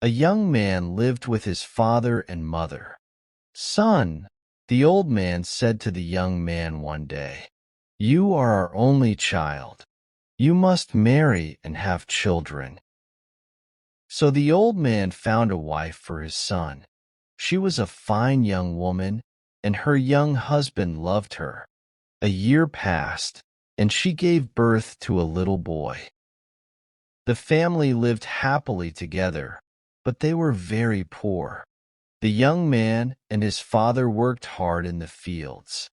A young man lived with his father and mother. "Son," the old man said to the young man one day, "you are our only child. You must marry and have children." So the old man found a wife for his son. She was a fine young woman, and her young husband loved her. A year passed, and she gave birth to a little boy. The family lived happily together, but they were very poor. The young man and his father worked hard in the fields.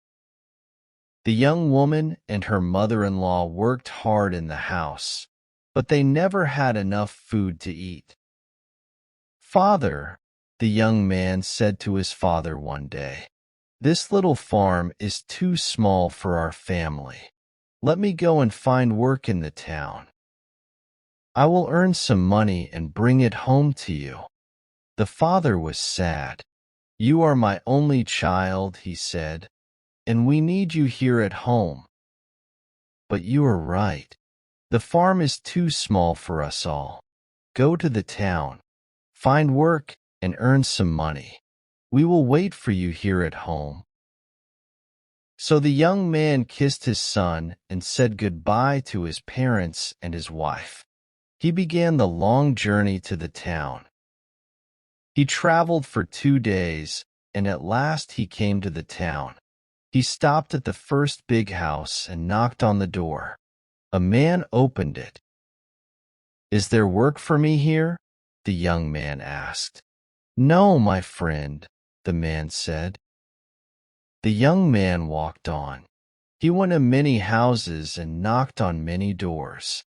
The young woman and her mother-in-law worked hard in the house, but they never had enough food to eat. "Father," the young man said to his father one day, "this little farm is too small for our family. Let me go and find work in the town. I will earn some money and bring it home to you." The father was sad. "You are my only child," he said, "and we need you here at home." "But you are right. The farm is too small for us all. Go to the town, find work, and earn some money. We will wait for you here at home." So the young man kissed his son and said goodbye to his parents and his wife. He began the long journey to the town. He traveled for 2 days, and at last he came to the town. He stopped at the first big house and knocked on the door. A man opened it. "Is there work for me here?" the young man asked. "No, my friend," the man said. The young man walked on. He went to many houses and knocked on many doors.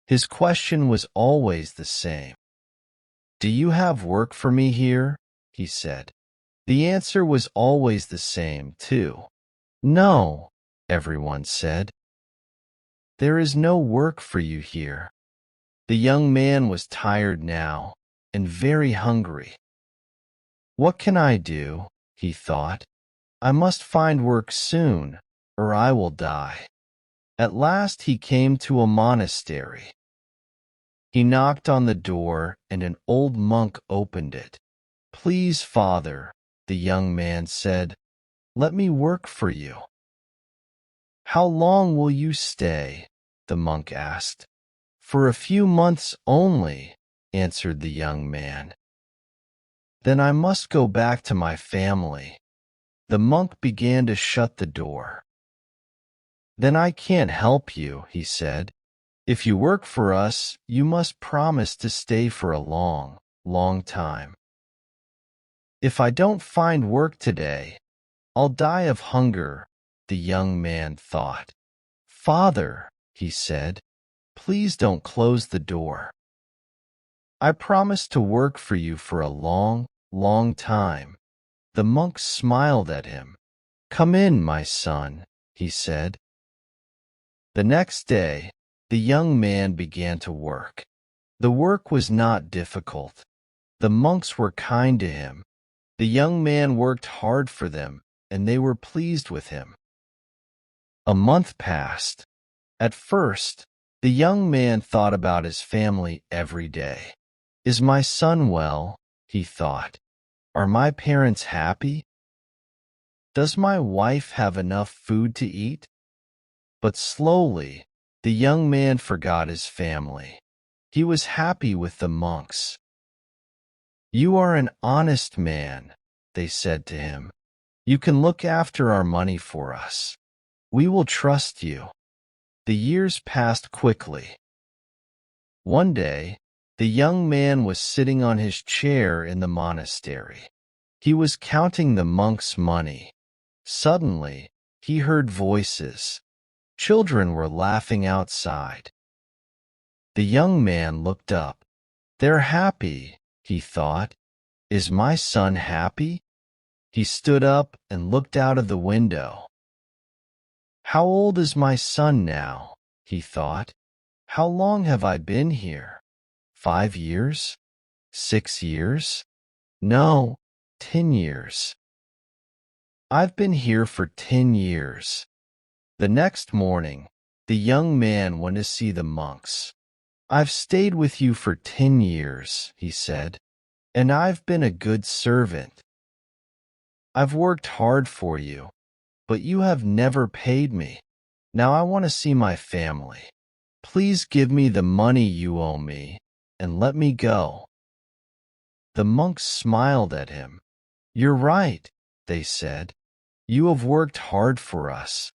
His question was always the same. "Do you have work for me here?" he said. The answer was always the same, too. "No," everyone said. "There is no work for you here." The young man was tired now and very hungry. "What can I do?" he thought. "I must find work soon, or I will die." At last he came to a monastery. He knocked on the door, and an old monk opened it. "Please, Father," the young man said, "let me work for you." "How long will you stay?" the monk asked. "For a few months only," answered the young man. "Then I must go back to my family." The monk began to shut the door. "Then I can't help you," he said. "If you work for us, you must promise to stay for a long, long time. If I don't find work today, I'll die of hunger," the young man thought. "Father," he said, "please don't close the door. I promise to work for you for a long, long time." The monk smiled at him. "Come in, my son," he said. The next day, the young man began to work. The work was not difficult. The monks were kind to him. The young man worked hard for them, and they were pleased with him. A month passed. At first, the young man thought about his family every day. "Is my son well?" he thought. "Are my parents happy? Does my wife have enough food to eat?" But slowly, the young man forgot his family. He was happy with the monks. "You are an honest man," they said to him. "You can look after our money for us. We will trust you." The years passed quickly. One day, the young man was sitting on his chair in the monastery. He was counting the monks' money. Suddenly, he heard voices. Children were laughing outside. The young man looked up. "They're happy," he thought. "Is my son happy?" He stood up and looked out of the window. "How old is my son now?" he thought. "How long have I been here? 5 years? 6 years? No, 10 years. I've been here for 10 years. The next morning, the young man went to see the monks. "I've stayed with you for 10 years, he said. and I've been a good servant. I've worked hard for you, but you have never paid me. Now I want to see my family. Please give me the money you owe me, and let me go." The monks smiled at him. "You're right," they said. "You have worked hard for us.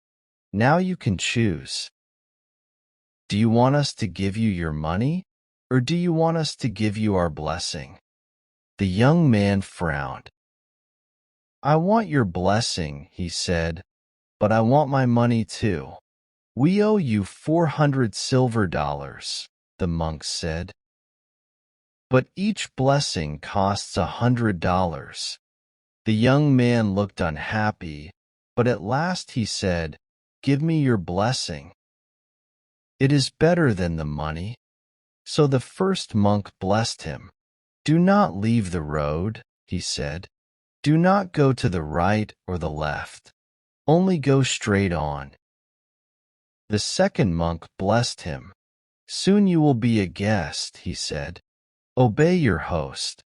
Now you can choose. Do you want us to give you your money, or do you want us to give you our blessing?" The young man frowned. "I want your blessing," he said, "but I want my money too." "We owe you 400 silver dollars," the monks said. "But each blessing costs $100. The young man looked unhappy, but at last he said, "Give me your blessing. It is better than the money." So the first monk blessed him. "Do not leave the road," he said. "Do not go to the right or the left. Only go straight on." The second monk blessed him. "Soon you will be a guest," he said. "Obey your host.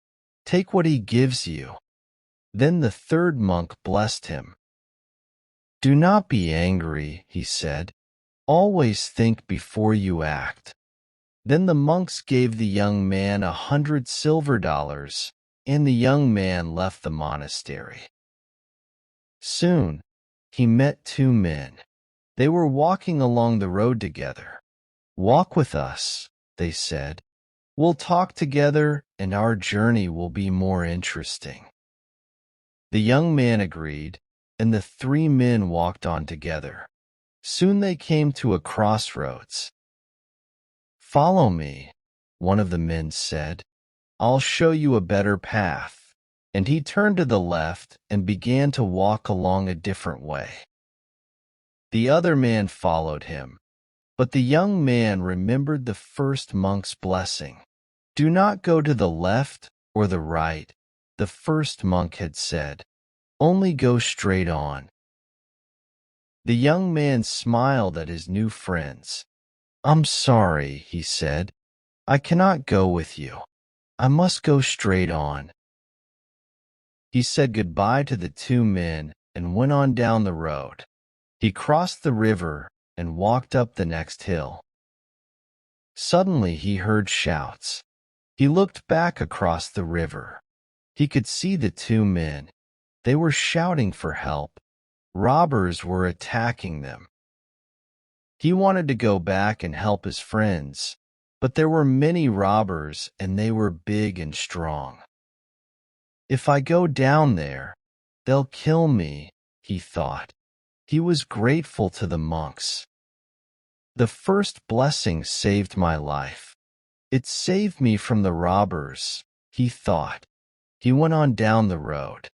Take what he gives you." Then the third monk blessed him. "Do not be angry," he said. "Always think before you act." Then the monks gave the young man 100 silver dollars, and the young man left the monastery. Soon, he met two men. They were walking along the road together. "Walk with us," they said. "We'll talk together, and our journey will be more interesting." The young man agreed, and the three men walked on together. Soon they came to a crossroads. "Follow me," one of the men said. "I'll show you a better path." And he turned to the left and began to walk along a different way. The other man followed him, but the young man remembered the first monk's blessing. "Do not go to the left or the right," the first monk had said. "Only go straight on." The young man smiled at his new friends. "I'm sorry," he said. "I cannot go with you. I must go straight on." He said goodbye to the two men and went on down the road. He crossed the river and walked up the next hill. Suddenly he heard shouts. He looked back across the river. He could see the two men. They were shouting for help. Robbers were attacking them. He wanted to go back and help his friends, but there were many robbers and they were big and strong. "If I go down there, they'll kill me," he thought. He was grateful to the monks. "The first blessing saved my life. It saved me from the robbers," he thought. He went on down the road.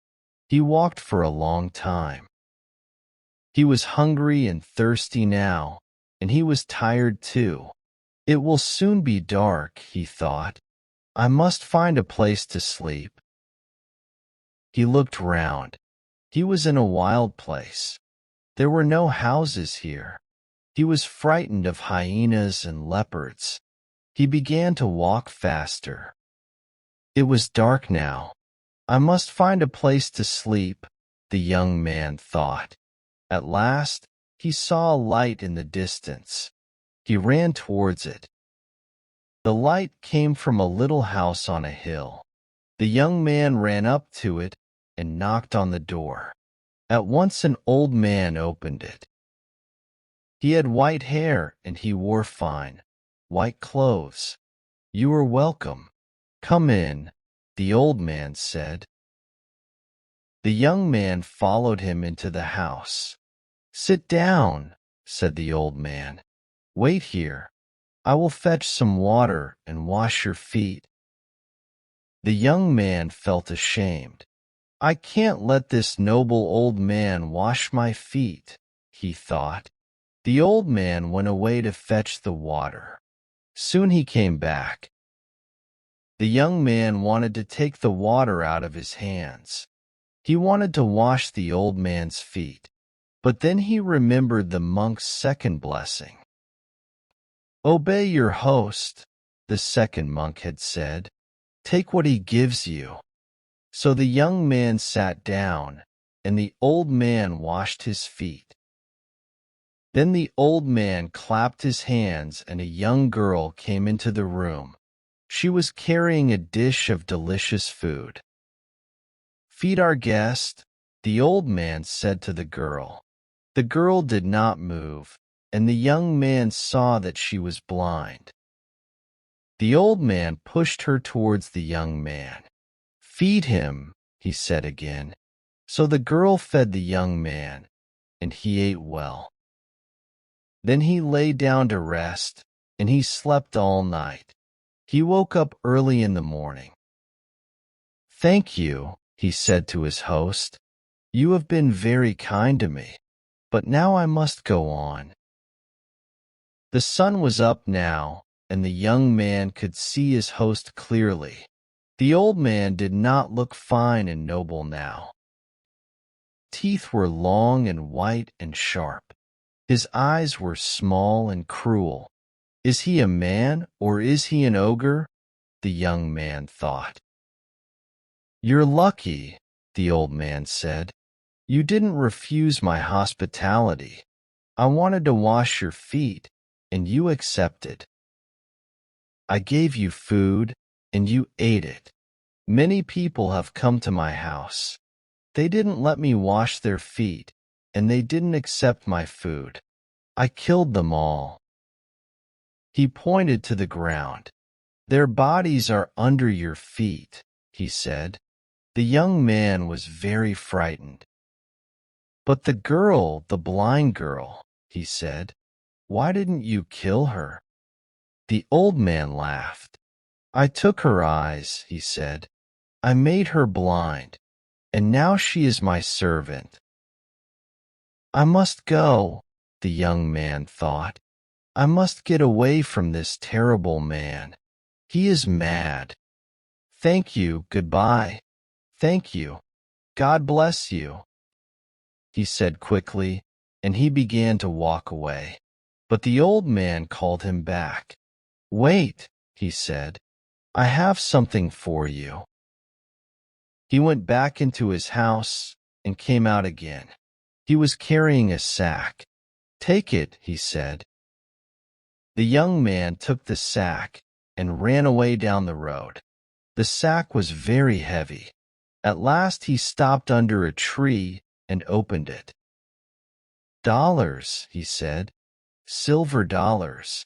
He walked for a long time. He was hungry and thirsty now, and he was tired too. "It will soon be dark," he thought. "I must find a place to sleep." He looked round. He was in a wild place. There were no houses here. He was frightened of hyenas and leopards. He began to walk faster. It was dark now. "I must find a place to sleep," the young man thought. At last, he saw a light in the distance. He ran towards it. The light came from a little house on a hill. The young man ran up to it and knocked on the door. At once an old man opened it. He had white hair and he wore fine, white clothes. "You are welcome. Come in," the old man said. The young man followed him into the house. "Sit down," said the old man. "Wait here. I will fetch some water and wash your feet." The young man felt ashamed. "I can't let this noble old man wash my feet," he thought. The old man went away to fetch the water. Soon he came back. The young man wanted to take the water out of his hands. He wanted to wash the old man's feet, but then he remembered the monk's second blessing. "Obey your host," the second monk had said. Take what he gives you." So the young man sat down, and the old man washed his feet. Then the old man clapped his hands, and a young girl came into the room. She was carrying a dish of delicious food. "Feed our guest," the old man said to the girl. The girl did not move, and the young man saw that she was blind. The old man pushed her towards the young man. "Feed him," he said again. So the girl fed the young man, and he ate well. Then he lay down to rest, and he slept all night. He woke up early in the morning. "Thank you," he said to his host. "You have been very kind to me, but now I must go on." The sun was up now, and the young man could see his host clearly. The old man did not look fine and noble now. Teeth were long and white and sharp. His eyes were small and cruel. "Is he a man or is he an ogre?" the young man thought. "You're lucky," the old man said. "You didn't refuse my hospitality. I wanted to wash your feet, and you accepted. I gave you food, and you ate it. Many people have come to my house. They didn't let me wash their feet, and they didn't accept my food. I killed them all." He pointed to the ground. "Their bodies are under your feet," he said. The young man was very frightened. "But the girl, the blind girl," he said. "Why didn't you kill her?" The old man laughed. "I took her eyes," he said. "I made her blind, and now she is my servant." "I must go," the young man thought. "I must get away from this terrible man. He is mad. Thank you, goodbye. Thank you. God bless you," he said quickly, and he began to walk away. But the old man called him back. "Wait," he said. "I have something for you." He went back into his house and came out again. He was carrying a sack. "Take it," he said. The young man took the sack and ran away down the road. The sack was very heavy. At last he stopped under a tree and opened it. "Dollars," he said. "Silver dollars."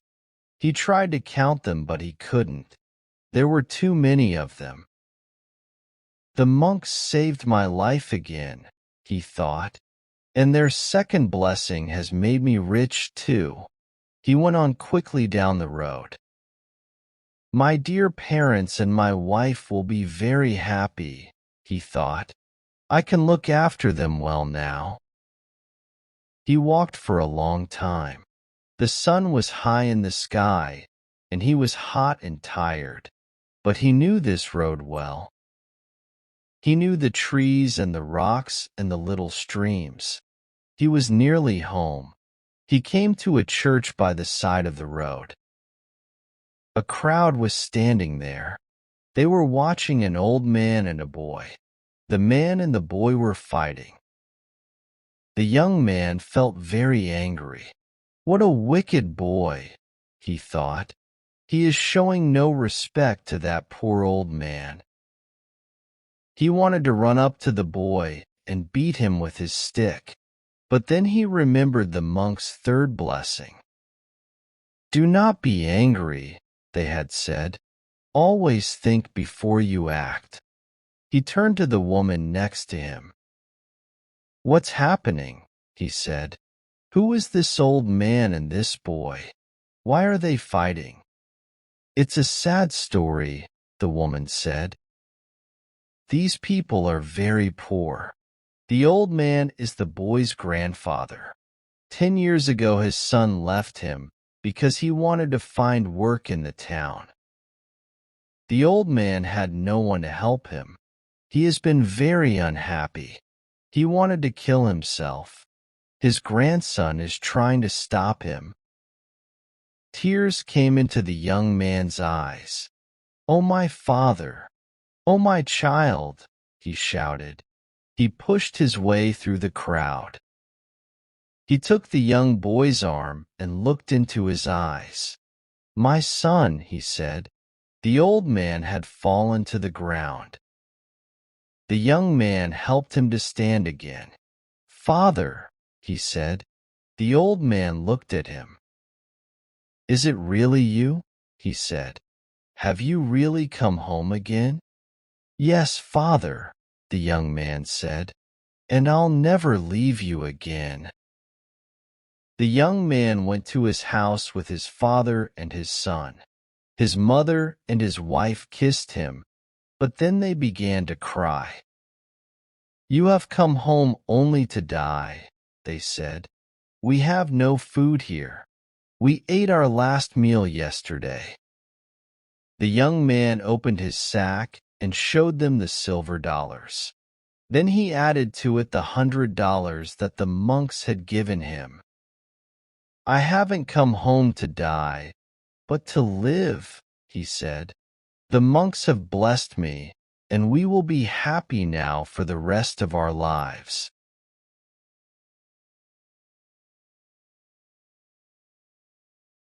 He tried to count them, but he couldn't. There were too many of them. "The monks saved my life again," he thought, "and their second blessing has made me rich too." He went on quickly down the road. "My dear parents and my wife will be very happy," he thought. "I can look after them well now." He walked for a long time. The sun was high in the sky, and he was hot and tired, but he knew this road well. He knew the trees and the rocks and the little streams. He was nearly home. He came to a church by the side of the road. A crowd was standing there. They were watching an old man and a boy. The man and the boy were fighting. The young man felt very angry. "What a wicked boy," he thought. "He is showing no respect to that poor old man." He wanted to run up to the boy and beat him with his stick, but then he remembered the monk's third blessing. "Do not be angry," they had said. "Always think before you act." He turned to the woman next to him. "What's happening?" he said. "Who is this old man and this boy? Why are they fighting?" "It's a sad story," the woman said. "These people are very poor. The old man is the boy's grandfather. 10 years ago his son left him because he wanted to find work in the town. The old man had no one to help him. He has been very unhappy. He wanted to kill himself. His grandson is trying to stop him." Tears came into the young man's eyes. "Oh, my father! Oh, my child!" he shouted. He pushed his way through the crowd. He took the young boy's arm and looked into his eyes. "My son," he said. The old man had fallen to the ground. The young man helped him to stand again. "Father," he said. The old man looked at him. "Is it really you?" he said. "Have you really come home again?" "Yes, father," the young man said, "and I'll never leave you again." The young man went to his house with his father and his son. His mother and his wife kissed him, but then they began to cry. "You have come home only to die," they said. "We have no food here. We ate our last meal yesterday." The young man opened his sack and showed them the silver dollars. Then he added to it the $100 that the monks had given him. "I haven't come home to die, but to live," he said. "The monks have blessed me, and we will be happy now for the rest of our lives."